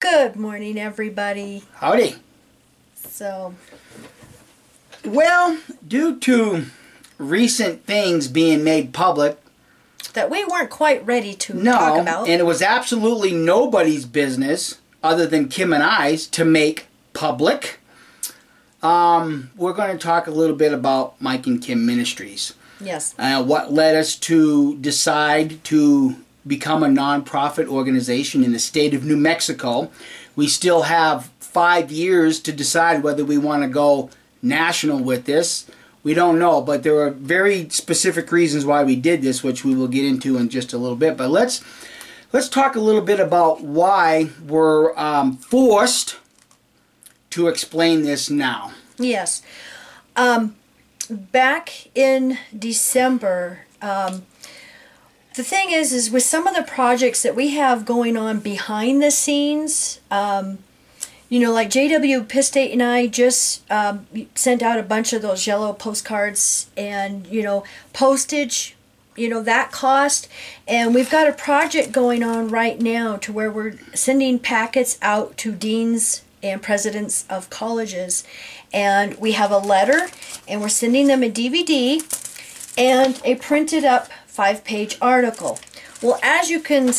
Good morning, everybody. Howdy. So, Well, due to recent things being made public, that we weren't quite ready to talk about. and it was absolutely nobody's business other than Kim and I's to make public, we're going to talk a little bit about Mike and Kim Ministries. Yes. What led us to decide to become a nonprofit organization in the state of New Mexico. We still have 5 years to decide whether we want to go national with this. We don't know, but there are very specific reasons why we did this, which we will get into in just a little bit. But let's talk a little bit about why we're forced to explain this now. Yes. Back in December, the thing is with some of the projects that we have going on behind the scenes, like J.W. Pistate and I just sent out a bunch of those yellow postcards and, postage, that cost. And we've got a project going on right now to where we're sending packets out to deans and presidents of colleges. And we have a letter, and we're sending them a DVD and a printed up 5-page article. Well, as you can,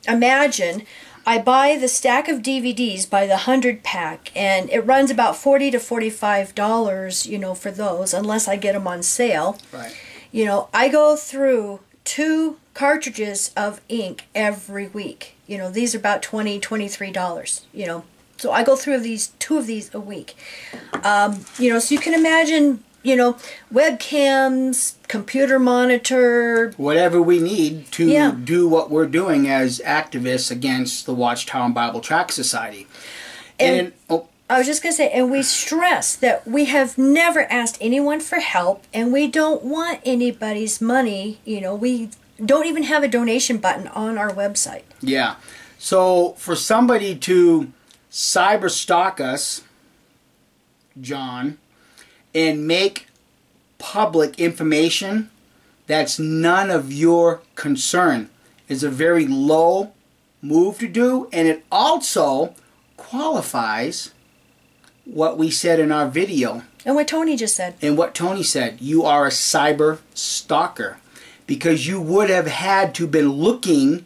imagine, I buy the stack of DVDs by the 100-pack, and it runs about $40 to $45, for those, unless I get them on sale. Right. I go through 2 cartridges of ink every week. These are about $20, $23, So I go through 2 of these a week. So you can imagine, webcams, computer monitor. Whatever we need to do what we're doing as activists against the Watchtower and Bible Tract Society. And I was just going to say, and we stress that we have never asked anyone for help, and we don't want anybody's money. We don't even have a donation button on our website. Yeah. So for somebody to cyber stalk us, John, and make public information that's none of your concern is a very low move to do, and it also qualifies what we said in our video. And what Tony just said. And what Tony said. You are a cyber stalker, because you would have had to been looking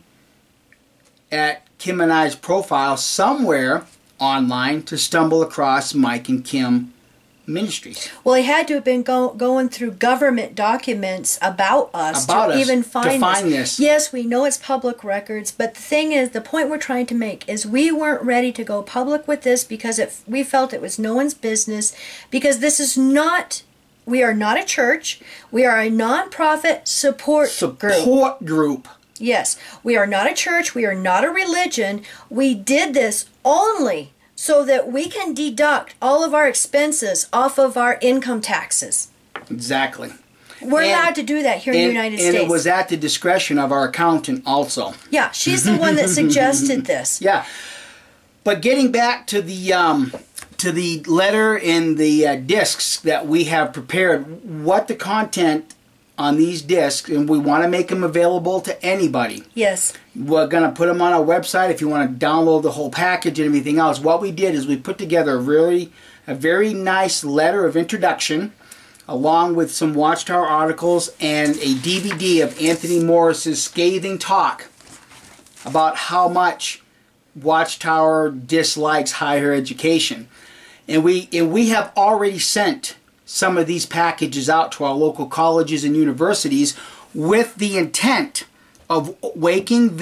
at Kim and I's profile somewhere online to stumble across Mike and Kim Ministries. Well, he had to have been going through government documents about us to even find this. Yes, we know it's public records, but the thing is, the point we're trying to make is we weren't ready to go public with this because we felt it was no one's business, because this is not, we are not a church, we are a non-profit support group. Yes, we are not a church, we are not a religion. We did this only so that we can deduct all of our expenses off of our income taxes. Exactly. We're allowed to do that here in the United States. And it was at the discretion of our accountant also. Yeah, she's the one that suggested this. Yeah. But getting back to the letter and the discs that we have prepared, what the content on these discs, and we want to make them available to anybody. Yes. We're going to put them on our website if you want to download the whole package and everything else. What we did is we put together a very nice letter of introduction, along with some Watchtower articles and a DVD of Anthony Morris's scathing talk about how much Watchtower dislikes higher education. And we have already sent some of these packages out to our local colleges and universities with the intent of waking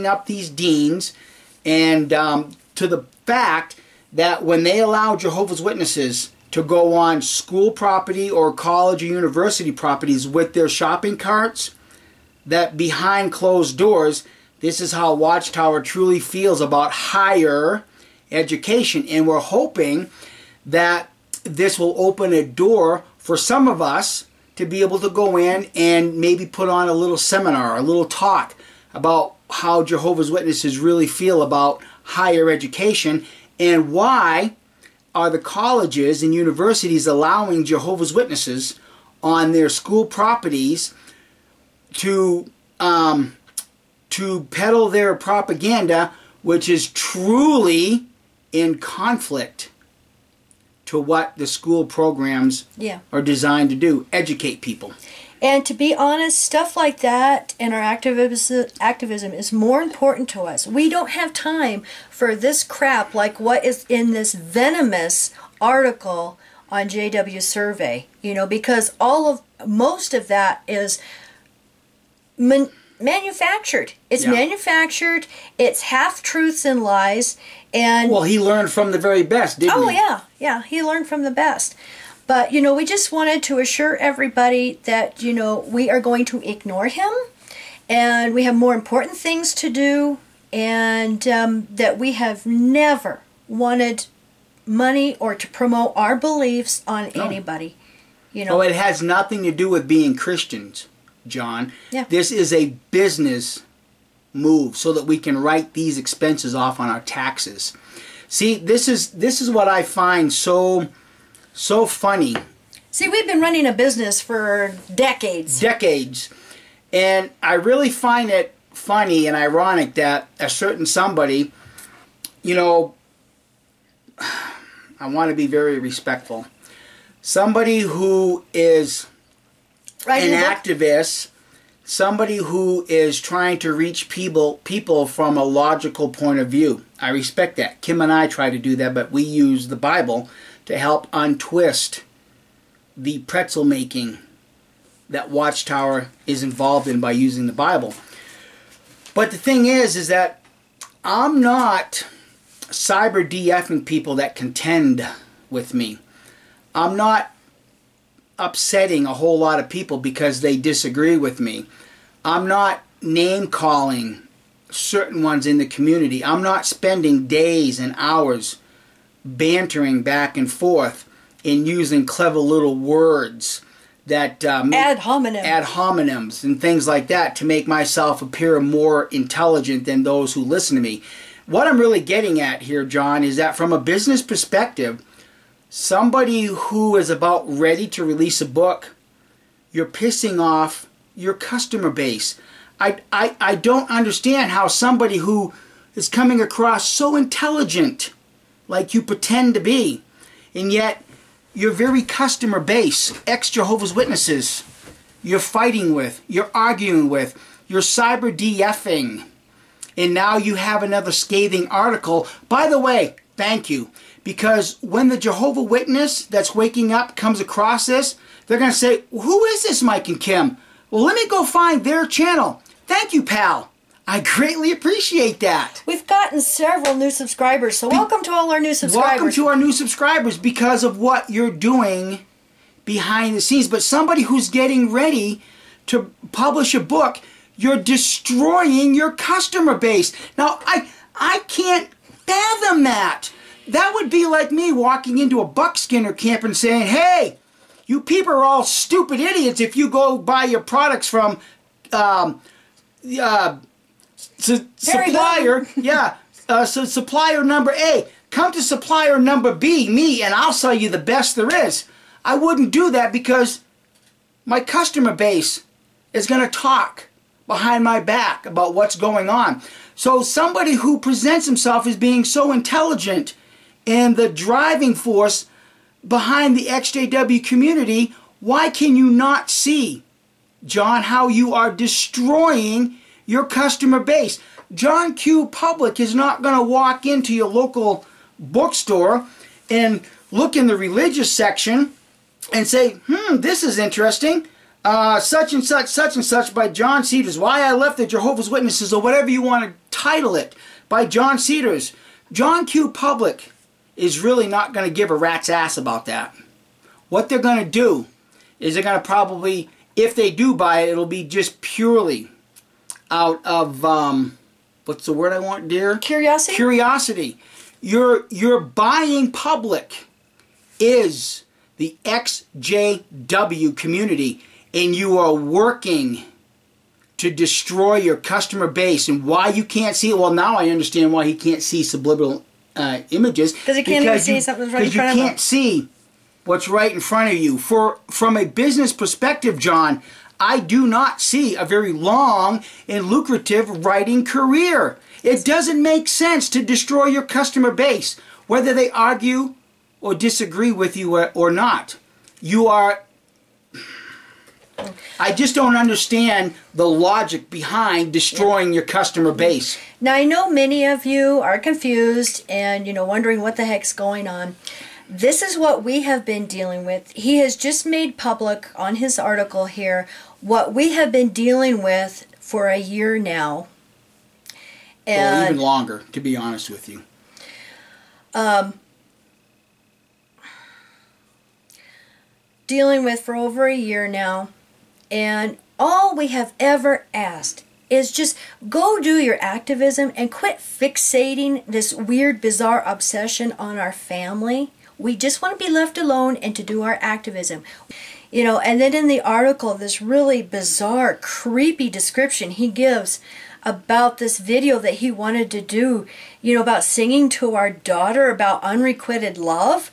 up these deans, and to the fact that when they allow Jehovah's Witnesses to go on school property or college or university properties with their shopping carts, that behind closed doors, this is how Watchtower truly feels about higher education. And we're hoping that this will open a door for some of us to be able to go in and maybe put on a little seminar, a little talk about how Jehovah's Witnesses really feel about higher education, and why are the colleges and universities allowing Jehovah's Witnesses on their school properties to peddle their propaganda which is truly in conflict to what the school programs are designed to do, educate people. And to be honest, stuff like that and our activism is more important to us. We don't have time for this crap like what is in this venomous article on JW Survey, you know, because most of that is manufactured. It's manufactured. It's half-truths and lies. And well, he learned from the very best, didn't he? Oh, yeah. He learned from the best. But, you know, we just wanted to assure everybody that, you know, we are going to ignore him. And we have more important things to do. And that we have never wanted money or to promote our beliefs on anybody. You know. Oh, it has nothing to do with being Christians, John. Yeah. This is a business move so that we can write these expenses off on our taxes. See, this is what I find so funny. See, we've been running a business for decades. And I really find it funny and ironic that a certain somebody, you know, I want to be very respectful. Somebody who is an activist, somebody who is trying to reach people from a logical point of view. I respect that. Kim and I try to do that, but we use the Bible to help untwist the pretzel making that Watchtower is involved in by using the Bible. But the thing is that I'm not cyber DFing people that contend with me. I'm not upsetting a whole lot of people because they disagree with me. I'm not name calling certain ones in the community. I'm not spending days and hours bantering back and forth and using clever little words that ad hominems and things like that to make myself appear more intelligent than those who listen to me. What I'm really getting at here, John, is that from a business perspective, somebody who is about ready to release a book, you're pissing off your customer base. I don't understand how somebody who is coming across so intelligent, like you pretend to be, and yet your very customer base, ex-Jehovah's Witnesses, you're fighting with, you're arguing with, you're cyber DFing, and now you have another scathing article. By the way, thank you. Because when the Jehovah Witness that's waking up comes across this, they're going to say, who is this Mike and Kim? Well, let me go find their channel. Thank you, pal. I greatly appreciate that. We've gotten several new subscribers, so welcome to all our new subscribers. Welcome to our new subscribers because of what you're doing behind the scenes. But somebody who's getting ready to publish a book, you're destroying your customer base. Now, I can't fathom that. That would be like me walking into a buckskinner camp and saying, hey, you people are all stupid idiots if you go buy your products from supplier, so supplier number A. Come to supplier number B, me, and I'll sell you the best there is. I wouldn't do that because my customer base is going to talk behind my back about what's going on. So somebody who presents himself as being so intelligent and the driving force behind the XJW community, why can you not see, John, how you are destroying your customer base? John Q. Public is not going to walk into your local bookstore and look in the religious section and say, this is interesting. Such and such by John Cedars. Why I Left the Jehovah's Witnesses, or whatever you want to title it, by John Cedars. John Q. Public is really not going to give a rat's ass about that. What they're going to do is they're going to probably, if they do buy it, it'll be just purely out of, what's the word I want, dear? Curiosity? Curiosity. Your buying public is the XJW community, and you are working to destroy your customer base. And why you can't see it? Well, now I understand why he can't see subliminal images. Because he can't even see something's right in front of him. Because you can't see what's right in front of you. From a business perspective, John, I do not see a very long and lucrative writing career. It doesn't make sense to destroy your customer base, whether they argue or disagree with you or not. You are... I just don't understand the logic behind destroying your customer base. Now, I know many of you are confused and, wondering what the heck's going on. This is what we have been dealing with. He has just made public on his article here what we have been dealing with for a year now. And, or even longer, to be honest with you. Dealing with for over a year now. And all we have ever asked is just go do your activism and quit fixating this weird, bizarre obsession on our family. We just want to be left alone and to do our activism. And then in the article, this really bizarre, creepy description he gives about this video that he wanted to do, about singing to our daughter about unrequited love.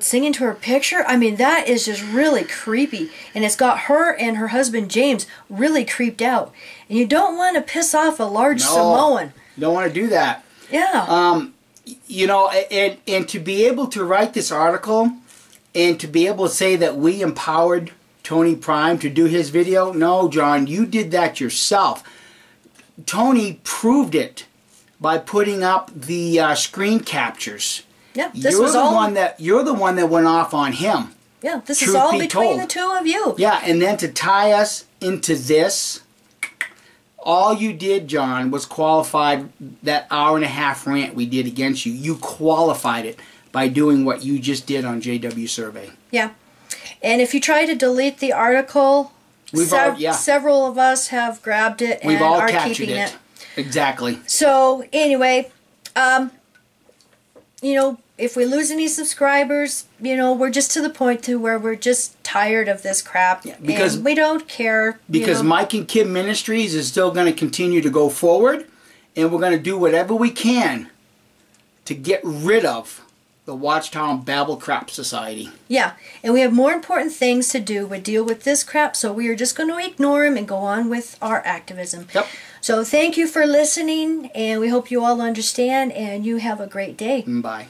Singing to her picture. I mean, that is just really creepy. And it's got her and her husband, James, really creeped out. And you don't want to piss off a large Samoan. You don't want to do that. Yeah. And to be able to write this article and to be able to say that we empowered Tony Prime to do his video, no, John, you did that yourself. Tony proved it by putting up the screen captures. Yeah, this was all... You're the one that went off on him. Yeah, this is all between the two of you. Yeah, and then to tie us into this, all you did, John, was qualified that hour-and-a-half rant we did against you. You qualified it by doing what you just did on JW Survey. Yeah, and if you try to delete the article, several of us have grabbed it and are keeping it. Exactly. So, anyway... if we lose any subscribers, we're just to the point to where we're just tired of this crap. Yeah, because and we don't care. Because Mike and Kim Ministries is still going to continue to go forward, and we're going to do whatever we can to get rid of the Watchtower Babble Crap Society. Yeah, and we have more important things to do with deal with this crap, so we are just going to ignore them and go on with our activism. Yep. So thank you for listening, and we hope you all understand, and you have a great day. Bye.